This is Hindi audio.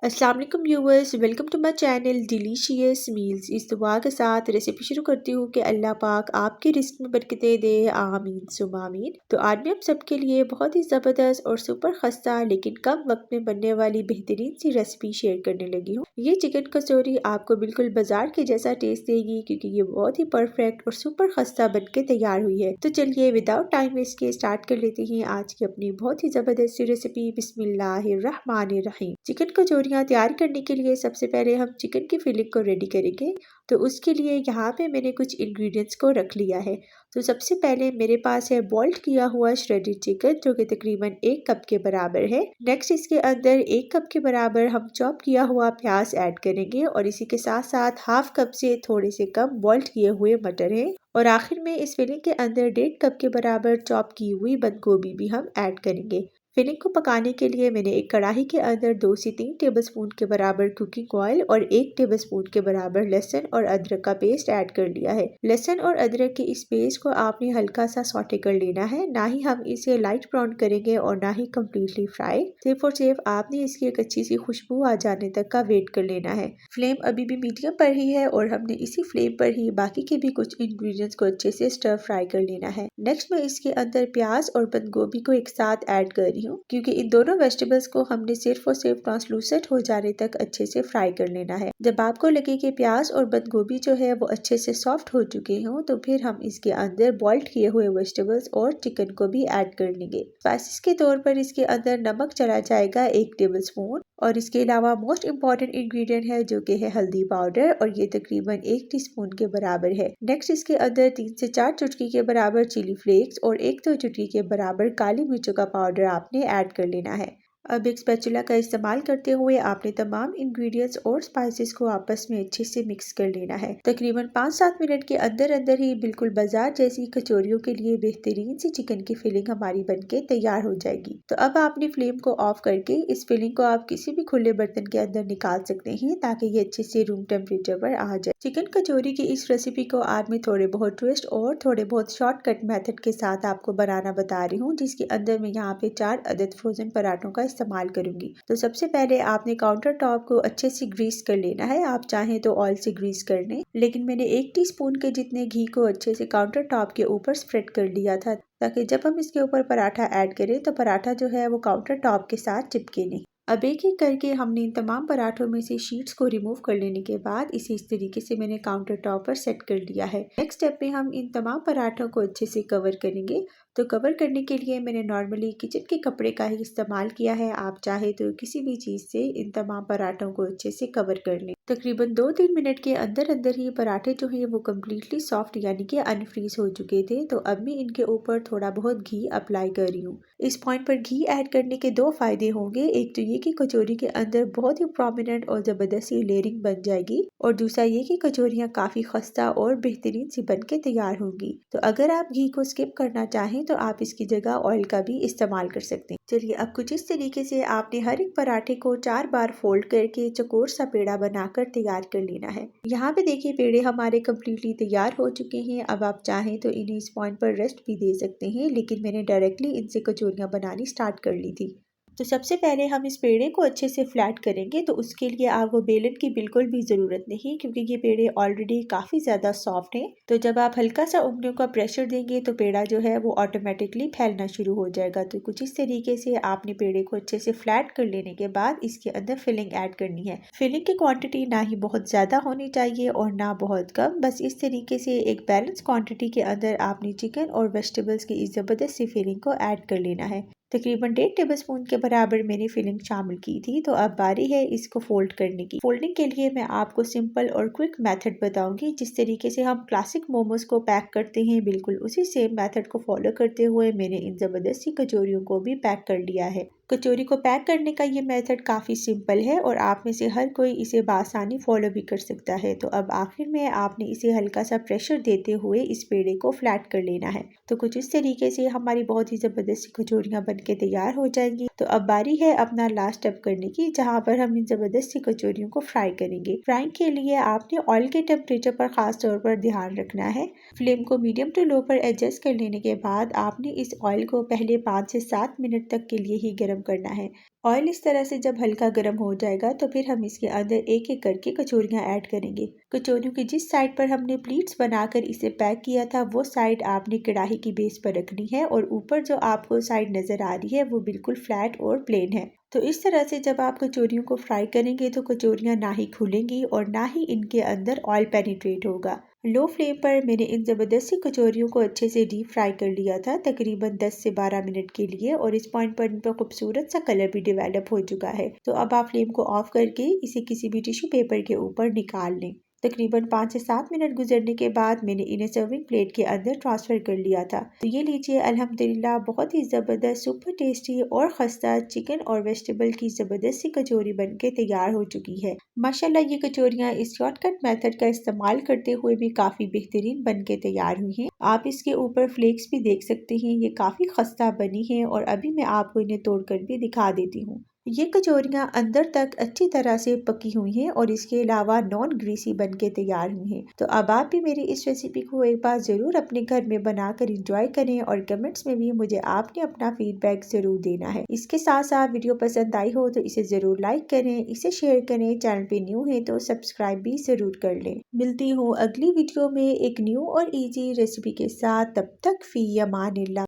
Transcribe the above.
अस्सलाम वालेकुम viewers, welcome to my channel delicious meals. इस दुआ के साथ रेसिपी शुरू करती हूँ कि अल्लाह पाक आपके रिस्क में बरकतें दे, आमीन सुम आमीन। तो आज मैं आप सबके लिए बहुत ही ज़बरदस्त और सुपर खस्ता लेकिन कम वक्त में बनने वाली बेहतरीन सी रेसिपी शेयर करने लगी हूँ। ये चिकन कचौरी आपको बिल्कुल बाजार के जैसा टेस्ट देगी क्योंकि ये बहुत ही परफेक्ट और सुपर खस्ता बन के तैयार हुई है। तो चलिए विदाउट टाइम वेस्ट के स्टार्ट कर लेते हैं आज की अपनी बहुत ही ज़बरदस्त सी रेसिपी। बिस्मिल्लाहिर्रहमानिर्रहीम। चिकन कचौरी तैयार करने के लिए सबसे पहले हम चिकन की फिलिंग को रेडी करेंगे। तो उसके लिए यहाँ पे मैंने कुछ इंग्रेडिएंट्स को रख लिया है। तो सबसे पहले मेरे पास है बॉइल्ड किया हुआ श्रेडेड चिकन जो कि तकरीबन 1 कप के बराबर है। नेक्स्ट इसके अंदर 1 कप के बराबर हम चॉप किया हुआ प्याज ऐड करेंगे और इसी के साथ साथ हाफ कप से थोड़े से कम बॉइल्ड किए हुए मटर है। और आखिर में इस फिलिंग के अंदर 1.5 कप के बराबर चॉप की हुई बंद गोभी भी हम ऐड करेंगे। फिलिंग को पकाने के लिए मैंने एक कढ़ाई के अंदर 2 से 3 टेबलस्पून के बराबर कुकिंग ऑयल और 1 टेबलस्पून के बराबर लहसुन और अदरक का पेस्ट ऐड कर लिया है। लहसुन और अदरक के इस पेस्ट को आपने हल्का सा सौटे कर लेना है, ना ही हम इसे लाइट ब्राउन करेंगे और ना ही कम्प्लीटली फ्राई। सिर्फ और सिर्फ आपने इसकी एक अच्छी सी खुशबू आ जाने तक का वेट कर लेना है। फ्लेम अभी भी मीडियम पर ही है और हमने इसी फ्लेम पर ही बाकी के भी कुछ इंग्रेडिएंट्स को अच्छे से स्टर फ्राई कर लेना है। नेक्स्ट मैं इसके अंदर प्याज और बंद गोभी को एक साथ ऐड कर रही हूँ क्योंकि इन दोनों वेजिटेबल्स को हमने सिर्फ और सिर्फ ट्रांसलूसेंट हो जाने तक अच्छे से फ्राई कर लेना है। जब आपको लगे कि प्याज और बंद गोभी जो है वो अच्छे से सॉफ्ट हो चुके हों तो फिर हम इसके अंदर बॉइल्ड किए हुए वेजिटेबल्स और चिकन को भी ऐड कर लेंगे। स्पाइसेस के तौर पर इसके अंदर नमक चला जाएगा 1 टेबल स्पून और इसके अलावा मोस्ट इम्पॉर्टेंट इंग्रेडिएंट है जो कि है हल्दी पाउडर और ये तकरीबन 1 टीस्पून के बराबर है। नेक्स्ट इसके अंदर 3 से 4 चुटकी के बराबर चिली फ्लेक्स और 1-2 चुटकी के बराबर काली मिर्चों का पाउडर आपने ऐड कर लेना है। अब एक स्पैचुला का इस्तेमाल करते हुए आपने तमाम इंग्रेडिएंट्स और स्पाइसेस को आपस में अच्छे से मिक्स कर लेना है। तकरीबन 5-7 मिनट के अंदर अंदर ही बिल्कुल बाजार जैसी कचौरियों के लिए बेहतरीन सी चिकन की फिलिंग हमारी बनके तैयार हो जाएगी। तो अब आपने फ्लेम को ऑफ करके इस फिलिंग को आप किसी भी खुले बर्तन के अंदर निकाल सकते हैं ताकि ये अच्छे से रूम टेम्परेचर पर आ जाए। चिकन कचौरी की इस रेसिपी को आज मैं थोड़े बहुत ट्विस्ट और थोड़े बहुत शॉर्टकट मेथड के साथ आपको बनाना बता रही हूँ, जिसके अंदर मैं यहाँ पे 4 अदद फ्रोजन पराठों का इस्तेमाल करूंगी। तो सबसे पहले आपने काउंटर टॉप को अच्छे से ग्रीस कर लेना है। आप चाहें तो ऑयल से ग्रीस कर लें, लेकिन मैंने 1 टीस्पून के जितने घी को अच्छे से काउंटर टॉप के ऊपर स्प्रेड कर लिया था ताकि जब हम इसके ऊपर पराठा ऐड करें तो पराठा जो है वो काउंटर टॉप के साथ चिपके नहीं। अब एक एक करके हमने इन तमाम पराठों में से शीट्स को रिमूव कर लेने के बाद इसे इस तरीके से मैंने काउंटर टॉप पर सेट कर दिया है। नेक्स्ट स्टेप में हम इन तमाम पराठों को अच्छे से कवर करेंगे। तो कवर करने के लिए मैंने नॉर्मली किचन के कपड़े का ही इस्तेमाल किया है। आप चाहे तो किसी भी चीज़ से इन तमाम पराठों को अच्छे से कवर कर लें। तकरीबन 2-3 मिनट के अंदर अंदर ही पराठे जो है वो कम्प्लीटली सॉफ्ट यानी कि अनफ्रीज हो चुके थे। तो अब मैं इनके ऊपर थोड़ा बहुत घी अप्लाई कर रही हूँ। इस पॉइंट पर घी ऐड करने के 2 फायदे होंगे। एक तो ये कि कचौरी के अंदर बहुत ही प्रोमिनेंट और जबरदस्त लेयरिंग बन जाएगी और दूसरा ये कि कचौरियाँ काफ़ी खस्ता और बेहतरीन सी बन के तैयार होंगी। तो अगर आप घी को स्किप करना चाहें तो आप इसकी जगह ऑयल का भी इस्तेमाल कर सकते हैं। चलिए अब कुछ इस तरीके से आपने हर एक पराठे को 4 बार फोल्ड करके चौकोर सा पेड़ा बनाकर तैयार कर लेना है। यहाँ पे देखिए पेड़े हमारे कम्प्लीटली तैयार हो चुके हैं। अब आप चाहें तो इन्हें इस पॉइंट पर रेस्ट भी दे सकते हैं, लेकिन मैंने डायरेक्टली इनसे कचौरियाँ बनानी स्टार्ट कर ली थी। तो सबसे पहले हम इस पेड़े को अच्छे से फ्लैट करेंगे। तो उसके लिए आपको बेलन की बिल्कुल भी ज़रूरत नहीं क्योंकि ये पेड़े ऑलरेडी काफ़ी ज़्यादा सॉफ्ट हैं। तो जब आप हल्का सा उंगलियों का प्रेशर देंगे तो पेड़ा जो है वो ऑटोमेटिकली फैलना शुरू हो जाएगा। तो कुछ इस तरीके से आपने पेड़े को अच्छे से फ्लैट कर लेने के बाद इसके अंदर फिलिंग ऐड करनी है। फिलिंग की क्वांटिटी ना ही बहुत ज़्यादा होनी चाहिए और ना बहुत कम, बस इस तरीके से एक बैलेंस क्वांटिटी के अंदर आपने चिकन और वेजिटेबल्स की इस ज़बरदस्त सी फिलिंग को ऐड कर लेना है। तकरीबन 1.5 टेबलस्पून के बराबर मैंने फिलिंग शामिल की थी। तो अब बारी है इसको फोल्ड करने की। फोल्डिंग के लिए मैं आपको सिंपल और क्विक मेथड बताऊंगी। जिस तरीके से हम क्लासिक मोमोज को पैक करते हैं बिल्कुल उसी सेम मेथड को फॉलो करते हुए मैंने इन जबरदस्ती कचौरियों को भी पैक कर लिया है। कचौरी को पैक करने का ये मेथड काफ़ी सिंपल है और आप में से हर कोई इसे बासानी फॉलो भी कर सकता है। तो अब आखिर में आपने इसे हल्का सा प्रेशर देते हुए इस पेड़े को फ्लैट कर लेना है। तो कुछ इस तरीके से हमारी बहुत ही ज़बरदस्त कचौरियाँ बन के तैयार हो जाएंगी। तो अब बारी है अपना लास्ट स्टेप करने की, जहाँ पर हम इन ज़बरदस्ती कचौरियों को फ्राई करेंगे। फ्राइंग के लिए आपने ऑयल के टेम्परेचर पर खास तौर पर ध्यान रखना है। फ्लेम को मीडियम टू लो पर एडजस्ट कर लेने के बाद आपने इस ऑयल को पहले 5 से 7 मिनट तक के लिए ही गर्म गर्म करना है। ऑयल इस तरह से जब हल्का गर्म हो जाएगा तो फिर हम इसके अंदर एक एक करके कचौरियाँ ऐड करेंगे। कचौरियों की जिस साइड पर हमने प्लीट्स बनाकर इसे पैक किया था वो साइड आपने कढ़ाई की बेस पर रखनी है और ऊपर जो आपको साइड नज़र आ रही है वो बिल्कुल फ्लैट और प्लेन है। तो इस तरह से जब आप कचौरियों को फ्राई करेंगे तो कचौरियाँ ना ही खुलेंगी और ना ही इनके अंदर ऑयल पेनिट्रेट होगा। लो फ्लेम पर मैंने इन ज़बरदस्ती कचौरियों को अच्छे से डीप फ्राई कर लिया था तकरीबन 10 से 12 मिनट के लिए और इस पॉइंट पर इन पर खूबसूरत सा कलर भी डेवलप हो चुका है। तो अब आप फ्लेम को ऑफ करके इसे किसी भी टिश्यू पेपर के ऊपर निकाल लें। तकरीबन 5 से 7 मिनट गुजरने के बाद मैंने इन्हें सर्विंग प्लेट के अंदर ट्रांसफ़र कर लिया था। तो ये लीजिए अल्हम्दुलिल्लाह बहुत ही ज़बरदस्त सुपर टेस्टी और खस्ता चिकन और वेजिटेबल की ज़बरदस्ती कचौरी बनके तैयार हो चुकी है। माशाल्लाह ये कचौरियाँ इस शॉर्टकट मेथड का इस्तेमाल करते हुए भी काफ़ी बेहतरीन बनके तैयार हुई हैं। आप इसके ऊपर फ्लेक्स भी देख सकते हैं, ये काफ़ी खस्ता बनी है और अभी मैं आपको इन्हें तोड़कर भी दिखा देती हूँ। ये कचौरियाँ अंदर तक अच्छी तरह से पकी हुई हैं और इसके अलावा नॉन ग्रीसी बनके तैयार हुई हैं। तो अब आप भी मेरी इस रेसिपी को एक बार ज़रूर अपने घर में बनाकर इंजॉय करें और कमेंट्स में भी मुझे आपने अपना फीडबैक ज़रूर देना है। इसके साथ साथ वीडियो पसंद आई हो तो इसे ज़रूर लाइक करें, इसे शेयर करें, चैनल पे न्यू है तो सब्सक्राइब भी ज़रूर कर लें। मिलती हूँ अगली वीडियो में एक न्यू और ईजी रेसिपी के साथ, तब तक फी अमानिल्लाह।